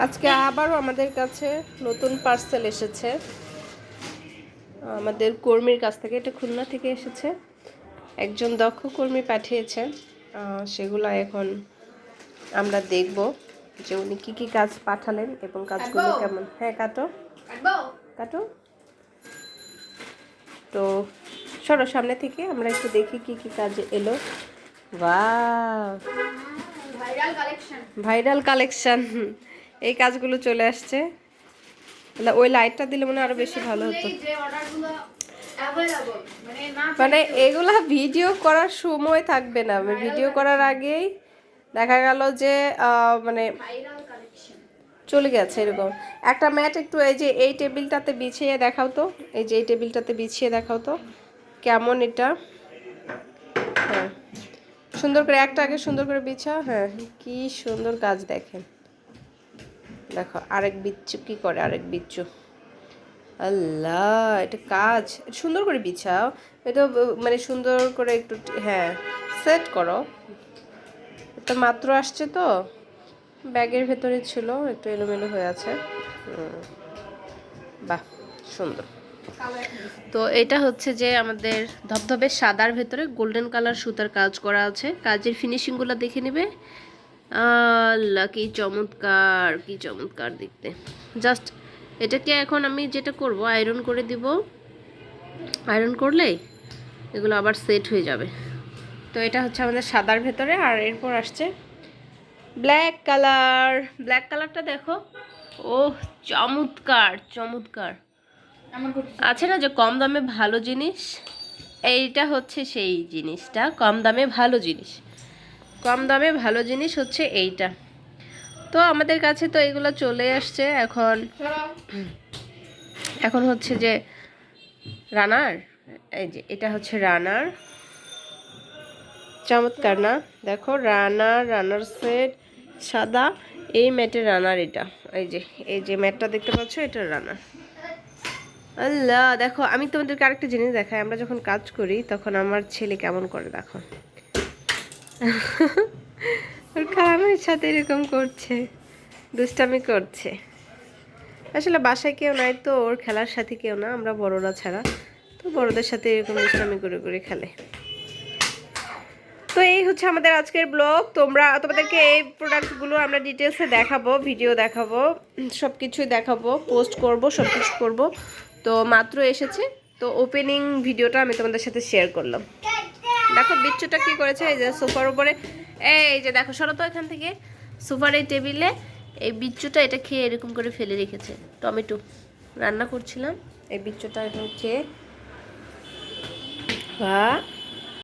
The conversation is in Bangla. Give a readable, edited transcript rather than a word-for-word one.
আজকে আবারও আমাদের কাছে নতুন পার্সেল এসেছে আমাদের কর্মীর কাছ থেকে। এটা খুলনা থেকে এসেছে, একজন দক্ষ কর্মী পাঠিয়েছেন। সেগুলো এখন আমরা দেখব যে উনি কী কী কাজ পাঠালেন এবং কাজগুলো কেমন। হ্যাঁ, কাটো কাটো। তো সরো সামনে থেকে আমরা একটু দেখি কি কি কাজ এলো। Wow, viral collection. এই কাজগুলো চলে আসছে। ওই লাইটটা দিলে মনে আরো বেশি ভালো হতো। মানে এগুলা ভিডিও করার সময় থাকবে না, ভিডিও করার আগেই দেখা গেল যে মানে চলে গেছে। এরকম একটা ম্যাট একটু এই টেবিলটাতে বিছিয়ে দেখাও তো, এই টেবিলটাতে বিছিয়ে দেখাও তো কেমন এটা। হ্যাঁ, সুন্দর করে একটা আগে সুন্দর করে বিছা। হ্যাঁ, কি সুন্দর কাজ দেখেন। দেখো আরেক বিচ্ছু কি করে, আরেক বিচ্ছু। আল্লাহ, এটা কাজ সুন্দর করে বিছাও। এটা মানে সুন্দর করে একটু, হ্যাঁ, সেট করো। এটা মাত্র আসছে তো, ব্যাগের ভেতরে ছিল, একটু এলোমেলো হয়ে আছে। বাহ, সুন্দর। তো এটা হচ্ছে যে আমাদের ধবধবে সাদার ভেতরে গোল্ডেন কালার সুতার কাজ করা আছে। কাজের ফিনিশিংগুলো দেখে নেবে। আল্লাহ, কি চমৎকার, কি চমৎকার দেখতে। জাস্ট এটাকে এখন আমি যেটা করব, আয়রন করে দিব। আয়রন করলেই এগুলো আবার সেট হয়ে যাবে। তো এটা হচ্ছে আমাদের সাদার ভেতরে, আর এরপর আসছে ব্ল্যাক কালার। ব্ল্যাক কালারটা দেখো, ওহ চমৎকার চমৎকার। আছে না যে কম দামে ভালো জিনিস, এইটা হচ্ছে সেই জিনিসটা। কম দামে ভালো জিনিস, কম দামে ভালো জিনিস হচ্ছে এইটা। তো আমাদের কাছে তো এগুলো চলে আসছে। এখন এখন হচ্ছে যে রানার, এই যে এটা হচ্ছে রানার। চমৎকার না? দেখো রানার, রানার সেট সাদা, এই ম্যাটের রানার এটা। এই যে ম্যাটটা দেখতে পাচ্ছ, এটা রানার। আল্লাহ, দেখো আমি তোমাদেরকে আরেকটা জিনিস দেখাই। আমরা যখন কাজ করি তখন আমার ছেলে কেমন করে দেখো। ওর খালামের সাথে এরকম করছে, দুষ্টামি করছে। আসলে বাসায় কেউ নাই তো, ওর খেলার সাথে কেউ না, আমরা বড়রা ছাড়া। তো বড়দের সাথে এরকম দুষ্টামি করে করে খেলে। তো এই হচ্ছে আমাদের আজকের ব্লগ। তোমাদেরকে এই প্রোডাক্টগুলো আমরা ডিটেলসে দেখাবো, ভিডিও দেখাবো, সব কিছুই দেখাবো, পোস্ট করব, সব কিছু করবো। তো মাত্র এসেছে, তো ওপেনিং ভিডিওটা আমি তোমাদের সাথে শেয়ার করলাম। দেখো বিচ্ছুটা কি করেছে, এই যে সোফার উপরে, এই যে দেখো সরো তো এখান থেকে। সোফার এই টেবিলে এই বিচ্ছুটা এটা খেয়ে এরকম করে ফেলে রেখেছে। টমেটো রান্না করছিলাম, এই বিচ্ছুটা এখন খেয়ে, হ্যাঁ